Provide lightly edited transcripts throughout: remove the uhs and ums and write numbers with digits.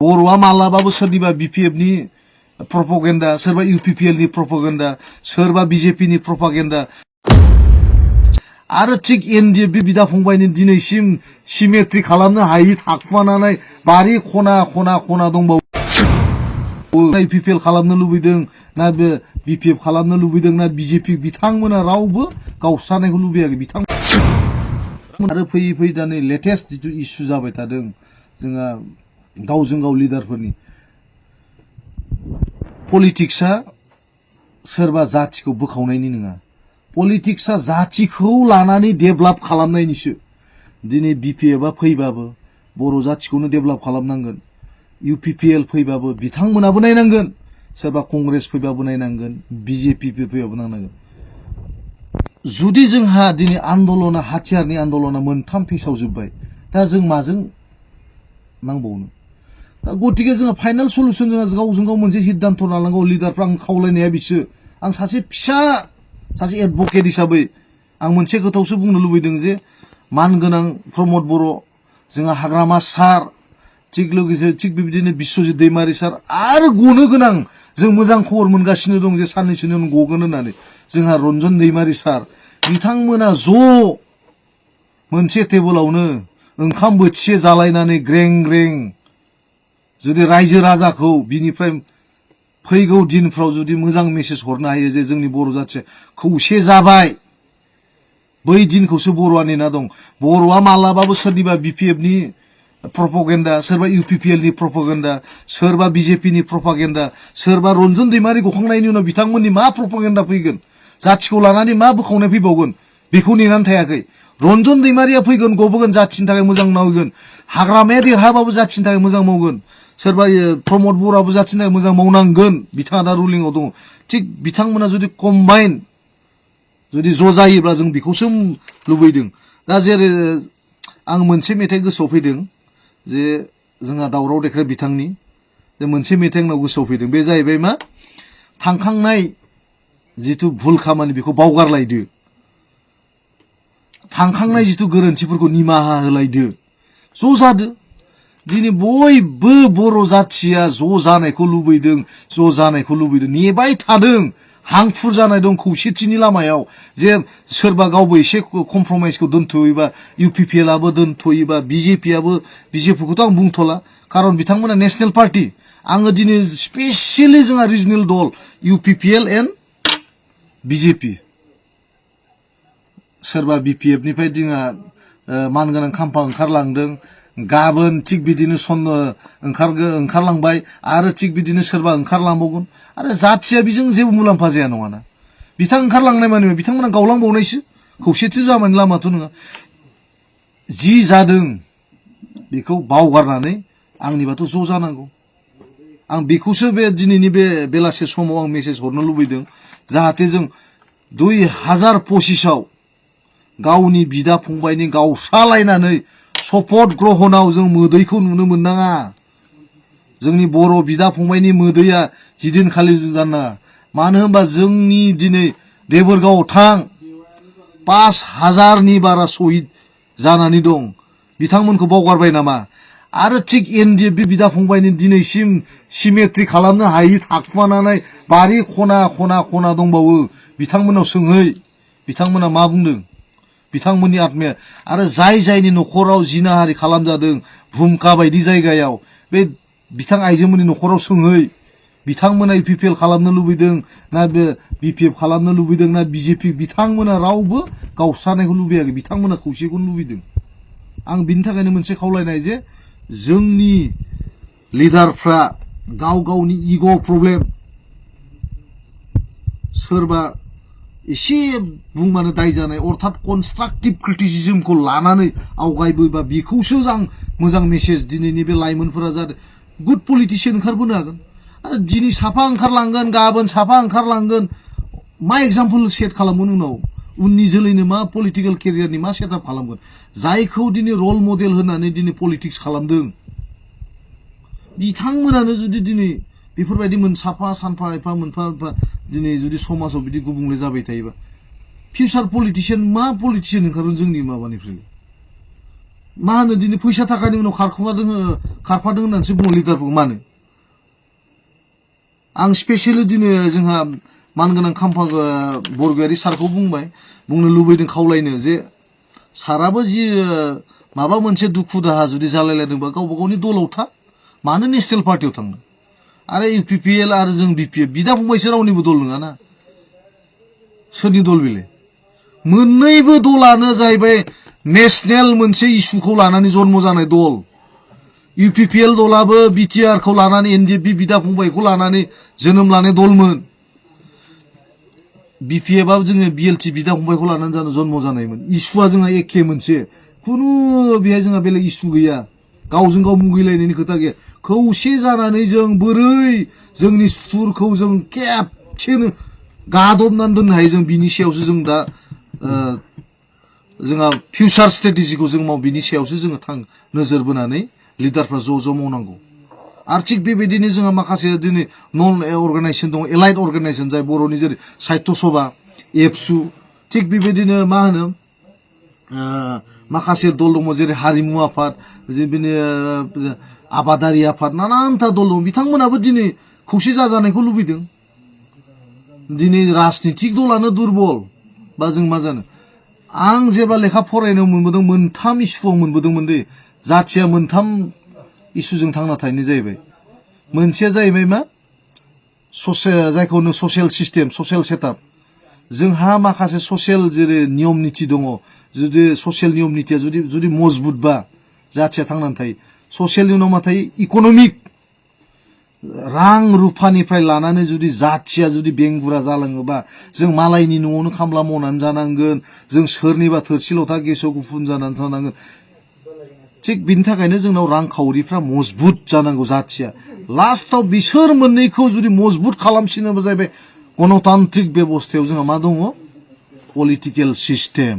बर'आ मालाबाबो सोरनिबा BPF नि प्रपागेन्डा, सोरबा UPPL नि प्रपागेन्डा, सोरबा BJP नि प्रपागेन्डा आरो थिक NDF बिदा फंबायनि दिनैसिम सिमेट्रि खालामनो हायि थाखुमानानै बारि खना खना खना दंबावो। UPPL खालामनो लुबैदों ना BPF खालामनो लुबैदों ना BJP बिथांमोना रावबो गावस्रानायखौ लुबैयाखै। बिथांमोन आरो फैयै फैयै दा नै लेटेस्ट जिथु इस्यु जाबाय थादों जोंहा गावजों गाव लिडारफोरनि पलिटिक्सआ सोरबा जातिखौ बोखावनायनि नङा, पलिटिक्सआ जातिखौ लानानै डेभेलप खालामनायनिसो। दिनै BPF आ फैबाबो बर' जातिखौनो डेभेलप खालामनांगोन, UPPL फैबाबो बिथांमोनाबो नायनांगोन, सोरबा कंग्रेस फैबाबो नायनांगोन, BJP फैबाबो नायनांगोन। जुदि जोंहा दिनै आन्दलना हाथियारनि आन्दलना मोनथाम फेसाव जोब्बाय, दा जों माजों नांबावनो? दा गतिके जोंहा फाइनाल सल्युसन जोंहा गावजों गाव मोनसे सिद्धान्त लानांगौ। लिडारफ्रा आं खावलायनाया बिसो, आं सासे एडभकेट हिसाबै आं मोनसे खोथाखौसो बुंनो लुबैदों जे मानगोनां प्रमद बर', जोंहा हाग्रामा सार, थिग लोगोसे थिग बेबायदिनो बिश्वजित दैमारि सार आरो गनो गोनां जों मोजां खबर मोनगासिनो दं जे साननैसोनि उनाव गगोन होननानै जोंहा रन्जन दैमारि सार, बिथांमोना ज' मोनसे टेबोलावनो ओंखाम बोथिसे जालायनानै ग्रें ग्रें जुदि रायजो राजाखौ बिनिफ्राय फैगौ दिनफ्राव जुदि मोजां मेसेज हरनो हायो जे जोंनि बर' जाथिया खौसे जाबाय, बै दिनखौसो बर'आ नेना दं। बर'आ मालाबाबो सोरनिबा BPF नि प्रपागेन्डा, सोरबा UPPL नि प्रपागेन्डा, सोरबा BJP नि प्रपागेन्डा, सोरबा रन्जन दैमारि गखांनायनि उनाव बिथांमोननि मा प्रपागेन्डा फैगोन, जातिखौ लानानै मा बोखावनाय फैबावगोन, बेखौ नेनानै थायाखै। रन्जन दैमारिया फैगोन, गबोगोन, जातिनि थाखाय मोजां मावगोन। हाग्रामाया देरहाबाबो जातिनि थाखाय मोजां मावगोन। सोरबा प्रमद बर'आबो जातिनि थाखाय मोजां मावनांगोन। बिथाङा दा रुलिंआव दङ। थिग बिथांमोना जुदि कम्बाइन जुदि ज' जायोब्ला जों बेखौसो लुबैदों। दा जेरै आं मोनसे मेथाइ गोसोआव फैदों जे जोंहा दावराव देख्रेब बिथांनि जे मोनसे मेथाइ आंनाव गोसोआव फैदों, बे जाहैबाय मा, थांखांनाय जिथु भुल खामानि बेखौ बावगारलायदो, थांखांनाय जिथु गोरोन्थिफोरखौ निमाहा होलायदो, ज' जादो। दिनै बयबो बर' जाथिया ज' जानायखौ लुबैदों, ज' जानायखौ लुबैदों, नेबाय थादों, हांखुर जानाय दं खौसेथिनि लामायाव जे सोरबा गावबो एसे कमप्रमाइसखौ दोनथ'योबा, UPPL आबो दोनथ'योबा, BJP आबो, BJP खौथ' आं बुंथ'ला, खारन बिथांमोना नेशनेल पार्टी। आङो दिनै स्पेसियेलि जोंहा रिजनेल दल UPPL एन्ड BJP, सोरबा BPF निफ्राय जोंहा मानगोनां खाम्फा ओंखारलांदों, गाबोन थिग बिदिनो ओंखारलांबाय आरो थिग बिदिनो सोरबा ओंखारलांबावगोन। आरो जाथिया बेजों जेबो मुलाम्फा जाया नङाना, बिथां ओंखारलांनाय माने बिथांमोना गावलांबावनायसो, खौसेथि जानायनि लामाथ' नङा। जि जादों बेखौ बावगारनानै आंनिबाथ' ज' जानांगौ। आं बेखौसो बे दिनैनि बे बेलासे समाव आं मेसेज हरनो लुबैदों, जाहाथे जों 2025 आव गावनि बिदा फंबायनि गावस्रालायनानै शपथ ग्रहणाव जों मोदैखौ नुनो मोननाङा। जोंनि बर' बिदा फंबायनि मोदैया हिदिनखालि जानो नाङा। मानो होनबा जोंनि दिनै देबोरगावआव थां, 5000नि बारा शहिद जानानै दं, बिथांमोनखौ बावगारबाय नामा? आरो थिक NDF बिदा फंबायनि दिनैसिम सिमेट्रि खालामनो हायि थाखुमानानै बारि खना खना खना दंबावो, बिथांमोनाव सोंहै, बिथांमोना मा बुंदों, बिथांमोननि आत्माया। आरो जायनि न'खराव जिनाहारि खालामजादों भुमका बायदि जायगायाव, बे बिथां आइजोमोननि न'खराव सोंहै, बिथांमोना UPPL खालामनो लुबैदों ना BPF खालामनो लुबैदों ना BJP, बिथांमोना रावबो गावस्रानायखौ लुबैयाखै, बिथांमोना खौसेखौनो लुबैदों। आं बिनि थाखायनो मोनसे खावलायनाय जे जोंनि लिडारफ्रा गाव गावनि इग' प्रब्लेम, सोरबा एसे बुंबानो दाय जानाय, अर्थात कनस्ट्राक्टिभ क्रिटिसिजमखौ लानानै आवगायबोबा बेखौसो आं मोजां मेसेज दिनैनि बे लाइमोनफोरा जादों गुड पलिटिशियान ओंखारबोनो हागोन। आरो दिनै साफा ओंखारलांगोन, गाबोन साफा ओंखारलांगोन, मा एग्जाम्पल सेट खालामगोन उनाव, उननि जोलैनो मा पलिटिकेल केरियारनि मा सेटआप खालामगोन? जायखौ दिनै रल मडेल होननानै दिनै पलिटिक्स खालामदों, बिथांमोनानो जुदि दिनै बेफोरबायदि सानफा एफा मोनफा दिनै जुदि समाजाव बिदि गुबुंले जाबाय थायोबा, फिउचार पलिटिशियान मा पलिटिशियान ओंखारगोन जोंनि माबानिफ्राय? मा होनो दिनै फैसा थाखानि उनाव खारफादों होननानैसो बुङो लिडारफोरखौ मानो आं स्पेसियेलि दिनै जोंहा मानगोनां खाम्फा बरगयारि सारखौ बुंनो लुबैदों खावलायनो जे साराबो जि माबा मोनसे दुखु दाहा जुदि जालायलायदोंबा गावबा गावनि दलाव था मानो नेशनेल पार्टियाव थांनो आरो इउपिपिएल आरो जों बिपिएफ बिदा फंबायसो रावनिबो दल नङा ना सोरनि दल बेलाय मोननैबो दलानो जाहैबाय नेशनेल मोनसे इस्युखौ लानानै जन्म जानाय दल इउपिपिएल दलाबो बिटिआर खौ लानानै एनडिएफबि बिदा फंबायखौ लानानै जोनोम लानाय दलमोन बिपिएफ आबो जोङो बिएलटि बिदा फंबायखौ लानानै जन्म जानायमोन इस्युआ जोंहा एखे मोनसे खुनु बेहाय जोंहा बेलेग इस्यु गैया गावजों गाव मुगैलायनायनि खोथा गैया खौसे जानानै जों बोरै जोंनि सुथुरखौ जों खेबसेनो गादबनानै दोननो हायो जों बिनि सायावसो जों दा जोंहा फिउचार स्ट्रेटेजिखौ जों बिनि सायावसो जोङो नोजोर बोनानै लिडारफ्रा ज' मावनांगौ आरो थिग बेबायदिनो जोंहा माखासे दिनै नन अर्गानाइजेसन दङ एलाइड अर्गानाइजेसन जाय बर'नि जेरै साहित्य सभा एबसु थिग बेबायदिनो मा होनो माखासे दल दङ जेरै हारिमु आफाद बिदिनो आबादारि आफाद नानानथा दल दङ बिथांमोनाबो दिनै खौसे जाजानायखौ लुबैदों दिनै राजनितिक दलानो दुरबल बा जों मा जानो आं जेब्ला लेखा फरायनो मोनबोदों मोनथाम इस्युआव मोनबोदोंमोन दे जाथिया मोनथाम इस्युजों थांना थानाय जाहैबाय मोनसेया जाहैबाय मा जायखौ होनो ससियेल सिस्टेम ससियेल सेटआप जोंहा माखासे ससियेल जेरै नियम निति दङ जुदि ससियेल नियम नितिया जुदि मजबुत बा जाथिया थांनानै थायो ससियेलनि उनाव मा थायो इक'नमिक रां रुफानिफ्राय लानानै जुदि जाथिया जुदि बेंगुरा जालाङोबा जों मालायनि न'आवनो खामला मावनानै जानांगोन जों सोरनिबा थोरसि लथा गेसाव गुफुन जानानै थानांगोन थिग बिनि थाखायनो जोंनाव रांखावरिफ्रा मजबुत जानांगौ जाथिया लास्टआव बिसोर मोननैखौ जुदि मजबुत खालामसिनोबा जाहैबाय गणतान्त्रिक बेबस्थायाव जोंहा मा दङ पलिटिकेल सिस्टेम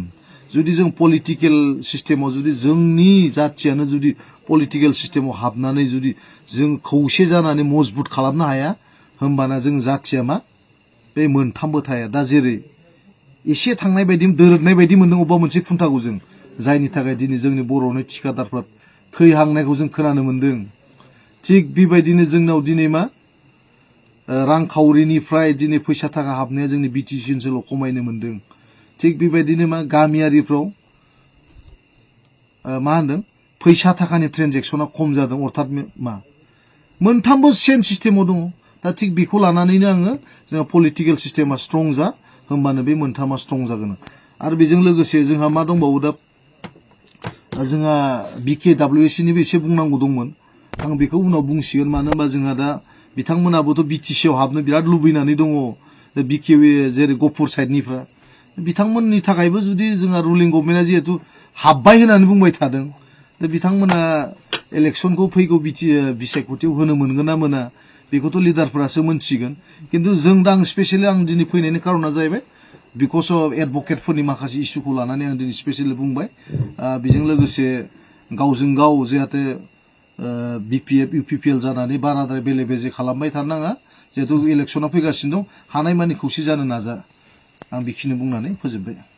जुदि जों पलिटिकेल सिस्टेमाव जुदि जोंनि जाथियानो जुदि पलिटिकेल सिस्टेमाव हाबनानै जुदि जों खौसे जानानै मजबुत खालामनो हाया होमबाना जों जाथिया मा बे मोनथामबो थाया दा जेरै एसे थांनाय बायदि दोरोदनाय बायदि मोनदों अबेबा मोनसे खुन्थाखौ जों जायनि थाखाय दिनै जोंनि बर'नि थिखादारफ्रा थैहांनायखौ जों खोनानो मोनदों थिग बेबायदिनो जोंनाव दिनै मा रांखावरिनिफ्राय दिनै फैसा थाखा हाबनाया जोंनि बिटिसि ओनसोलाव खमायनो मोनदों थिग बेबायदिनो मा गामियारिफ्राव मा होनदों फैसा थाखानि ट्रेनजेक्सना खम जादों अर्थात मा मोनथामबो सेम सिस्टेमाव दङ दा थिग बेखौ लानानैनो आङो जोंहा पलिटिकेल सिस्टेमा स्ट्रं जा होमबानो बे मोनथामा स्ट्रं जागोन आरो बेजों लोगोसे जोंहा मा दंबावो दा जोंहा BKWSनिबो एसे बुंनांगौ दंमोन आं बेखौ उनाव बुंसिगोन मानो होनबा जोंहा दा बिथांमोनाबोथ' बिटिसिआव हाबनो बिराद लुबैनानै दङ BKW जेरै गफुर साइडनिफ्रा बिथांमोननि थाखायबो जुदि जोंहा रुलिं गभर्नमेन्टआ जिहेतु हाबबाय होननानै बुंबाय थादों दा बिथांमोना इलेक्सनखौ फैगौ बिसायख'थियाव होनो मोनगोन ना मोना बेखौथ' लिडारफोरासो मोनसिगोन खिन्थु जों दा आं स्पेसियेलि आं दिनै फैनायनि खारना जाहैबाय बिकज अफ एडभकेटफोरनि माखासे इस्युखौ लानानै आं दिनै स्पेसियेलि बुंबाय बेजों लोगोसे गावजों गाव जाहाथे बिपिएफ इउपिपिएल जानानै बाराद्राय बेले बेजे खालामबाय थानो नाङा जिहेतु इलेक्सना फैगासिनो दं हानायमानि खौसे जानो नाजा आं बेखिनि बुंनानै फोजोबबाय